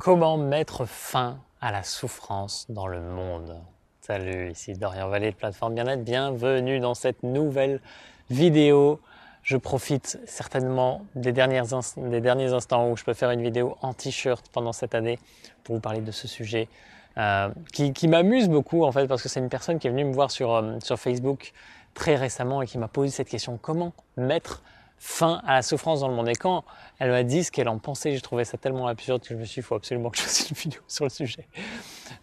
Comment mettre fin à la souffrance dans le monde? Salut, ici Dorian Vallée de Plateforme Bien-être. Bienvenue dans cette nouvelle vidéo. Je profite certainement des derniers instants où je peux faire une vidéo en t-shirt pendant cette année pour vous parler de ce sujet qui m'amuse beaucoup en fait parce que c'est une personne qui est venue me voir sur Facebook très récemment et qui m'a posé cette question: comment mettre fin à la souffrance dans le monde? Et quand elle m'a dit ce qu'elle en pensait, j'ai trouvé ça tellement absurde que je me suis dit, il faut absolument que je fasse une vidéo sur le sujet.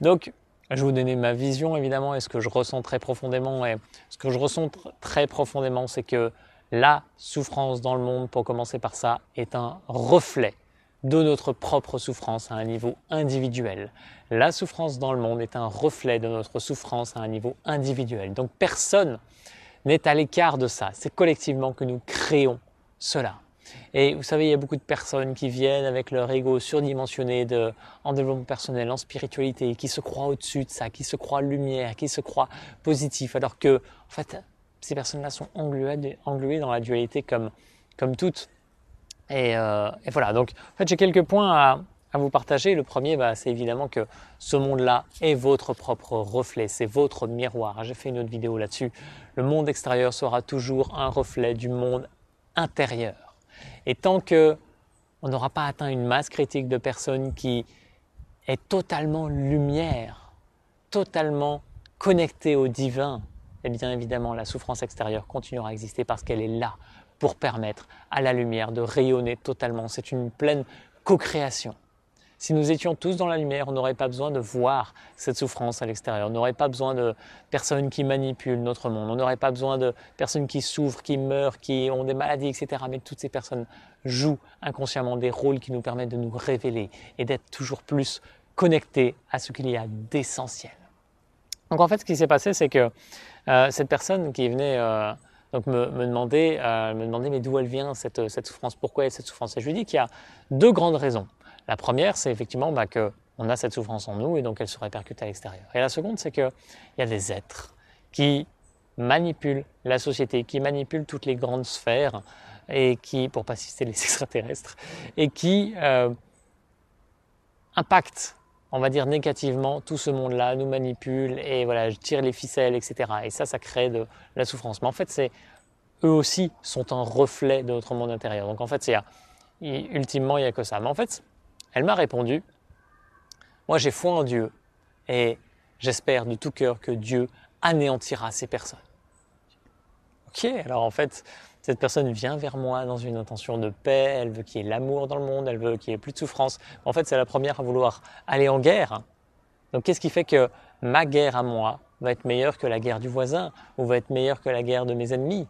Donc, je vais vous donner ma vision évidemment et ce que je ressens très profondément. Et ce que je ressens très profondément, c'est que la souffrance dans le monde, pour commencer par ça, est un reflet de notre propre souffrance à un niveau individuel. La souffrance dans le monde est un reflet de notre souffrance à un niveau individuel. Donc personne n'est à l'écart de ça. C'est collectivement que nous créons cela. Et vous savez, il y a beaucoup de personnes qui viennent avec leur ego surdimensionné en développement personnel, en spiritualité, qui se croient au-dessus de ça, qui se croient lumière, qui se croient positifs, alors que, en fait, ces personnes-là sont engluées dans la dualité comme toutes. Et voilà, donc en fait j'ai quelques points à vous partager. Le premier, c'est évidemment que ce monde-là est votre propre reflet, c'est votre miroir. J'ai fait une autre vidéo là-dessus. Le monde extérieur sera toujours un reflet du monde intérieur. Et tant que on n'aura pas atteint une masse critique de personnes qui est totalement lumière, totalement connectée au divin, et bien évidemment la souffrance extérieure continuera à exister parce qu'elle est là pour permettre à la lumière de rayonner totalement. C'est une pleine co-création. Si nous étions tous dans la lumière, on n'aurait pas besoin de voir cette souffrance à l'extérieur. On n'aurait pas besoin de personnes qui manipulent notre monde. On n'aurait pas besoin de personnes qui souffrent, qui meurent, qui ont des maladies, etc. Mais toutes ces personnes jouent inconsciemment des rôles qui nous permettent de nous révéler et d'être toujours plus connectés à ce qu'il y a d'essentiel. Donc en fait, ce qui s'est passé, c'est que cette personne qui venait donc me demander mais d'où elle vient cette souffrance, pourquoi elle a cette souffrance. Et je lui dis qu'il y a deux grandes raisons. La première, c'est effectivement qu'on a cette souffrance en nous et donc elle se répercute à l'extérieur. Et la seconde, c'est qu'il y a des êtres qui manipulent la société, qui manipulent toutes les grandes sphères et qui, pour ne pas citer les extraterrestres, et qui impactent, on va dire négativement, tout ce monde-là, nous manipule et voilà, tire les ficelles, etc. Et ça crée de la souffrance. Mais en fait, eux aussi sont un reflet de notre monde intérieur. Donc en fait, ultimement, il n'y a que ça. Mais en fait, elle m'a répondu, moi j'ai foi en Dieu et j'espère de tout cœur que Dieu anéantira ces personnes. Ok, alors en fait, cette personne vient vers moi dans une intention de paix, elle veut qu'il y ait l'amour dans le monde, elle veut qu'il n'y ait plus de souffrance. En fait, c'est la première à vouloir aller en guerre. Donc qu'est-ce qui fait que ma guerre à moi va être meilleure que la guerre du voisin ou va être meilleure que la guerre de mes ennemis?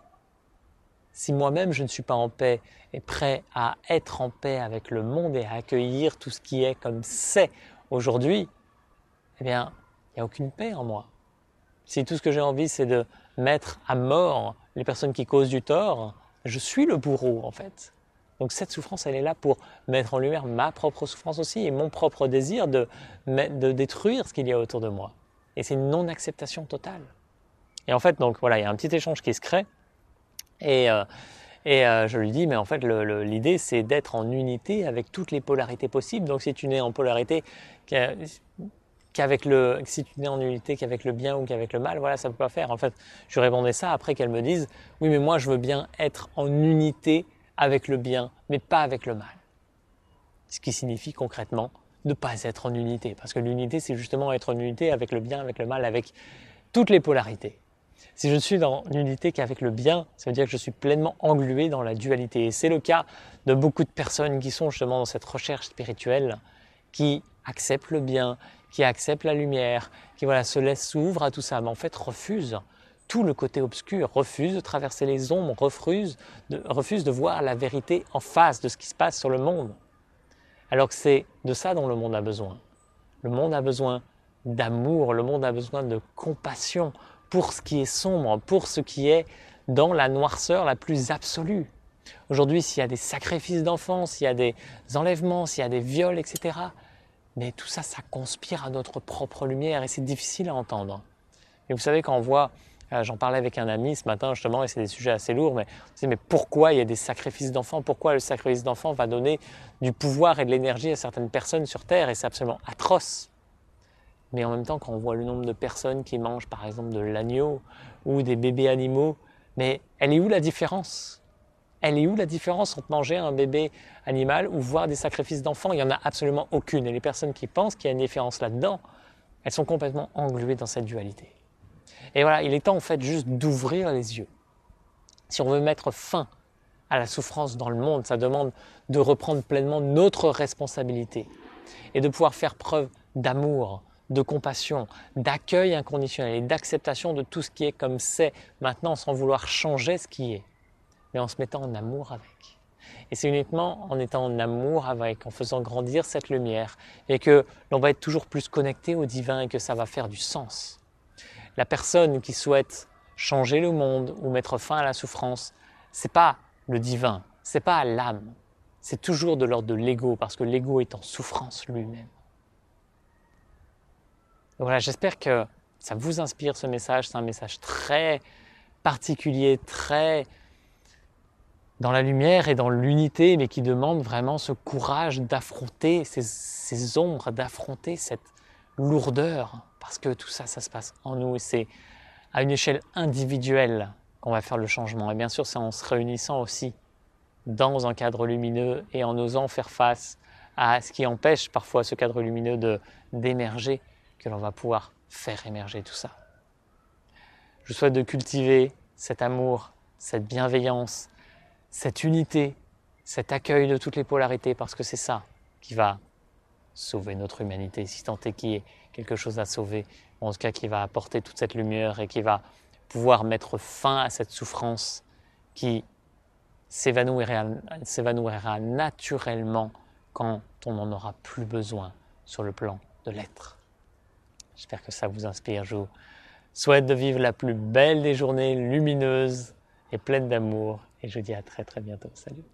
Si moi-même je ne suis pas en paix et prêt à être en paix avec le monde et à accueillir tout ce qui est comme c'est aujourd'hui, eh bien, il n'y a aucune paix en moi. Si tout ce que j'ai envie, c'est de mettre à mort les personnes qui causent du tort, je suis le bourreau en fait. Donc cette souffrance, elle est là pour mettre en lumière ma propre souffrance aussi et mon propre désir de détruire ce qu'il y a autour de moi. Et c'est une non-acceptation totale. Et en fait, donc voilà, il y a un petit échange qui se crée. Et je lui dis, mais en fait, l'idée, c'est d'être en unité avec toutes les polarités possibles. Donc si tu n'es en polarité si tu n'es en unité qu'avec le bien ou qu'avec le mal, voilà, ça ne peut pas faire. En fait, je lui répondais ça après qu'elle me dise, oui, mais moi, je veux bien être en unité avec le bien, mais pas avec le mal. Ce qui signifie concrètement ne pas être en unité. Parce que l'unité, c'est justement être en unité avec le bien, avec le mal, avec toutes les polarités. Si je ne suis en unité qu'avec le bien, ça veut dire que je suis pleinement englué dans la dualité. Et c'est le cas de beaucoup de personnes qui sont justement dans cette recherche spirituelle, qui acceptent le bien, qui acceptent la lumière, qui s'ouvrent à tout ça, mais en fait refusent tout le côté obscur, refusent de traverser les ombres, refusent de voir la vérité en face de ce qui se passe sur le monde. Alors que c'est de ça dont le monde a besoin. Le monde a besoin d'amour, le monde a besoin de compassion pour ce qui est sombre, pour ce qui est dans la noirceur la plus absolue. Aujourd'hui, s'il y a des sacrifices d'enfants, s'il y a des enlèvements, s'il y a des viols, etc., mais tout ça, ça conspire à notre propre lumière et c'est difficile à entendre. Et vous savez, quand on voit J'en parlais avec un ami ce matin justement, et c'est des sujets assez lourds, mais on se dit, mais pourquoi il y a des sacrifices d'enfants? Pourquoi le sacrifice d'enfants va donner du pouvoir et de l'énergie à certaines personnes sur Terre? Et c'est absolument atroce. Mais en même temps, quand on voit le nombre de personnes qui mangent par exemple de l'agneau ou des bébés animaux, mais elle est où la différence? Elle est où la différence entre manger un bébé animal ou voir des sacrifices d'enfants? Il n'y en a absolument aucune. Et les personnes qui pensent qu'il y a une différence là-dedans, elles sont complètement engluées dans cette dualité. Et voilà, il est temps en fait juste d'ouvrir les yeux. Si on veut mettre fin à la souffrance dans le monde, ça demande de reprendre pleinement notre responsabilité et de pouvoir faire preuve d'amour, de compassion, d'accueil inconditionnel et d'acceptation de tout ce qui est comme c'est maintenant, sans vouloir changer ce qui est, mais en se mettant en amour avec. Et c'est uniquement en étant en amour avec, en faisant grandir cette lumière, et que l'on va être toujours plus connecté au divin et que ça va faire du sens. La personne qui souhaite changer le monde ou mettre fin à la souffrance, c'est pas le divin, c'est pas l'âme, c'est toujours de l'ordre de l'ego, parce que l'ego est en souffrance lui-même. Voilà, j'espère que ça vous inspire ce message. C'est un message très particulier, très dans la lumière et dans l'unité, mais qui demande vraiment ce courage d'affronter ces ombres, d'affronter cette lourdeur, parce que tout ça, ça se passe en nous et c'est à une échelle individuelle qu'on va faire le changement. Et bien sûr, c'est en se réunissant aussi dans un cadre lumineux et en osant faire face à ce qui empêche parfois ce cadre lumineux d'émerger, que l'on va pouvoir faire émerger tout ça. Je vous souhaite de cultiver cet amour, cette bienveillance, cette unité, cet accueil de toutes les polarités, parce que c'est ça qui va sauver notre humanité, si tant est qu'il y ait quelque chose à sauver, en tout cas qui va apporter toute cette lumière et qui va pouvoir mettre fin à cette souffrance qui s'évanouira naturellement quand on n'en aura plus besoin sur le plan de l'être. J'espère que ça vous inspire. Je vous souhaite de vivre la plus belle des journées lumineuses et pleines d'amour. Et je vous dis à très très bientôt. Salut!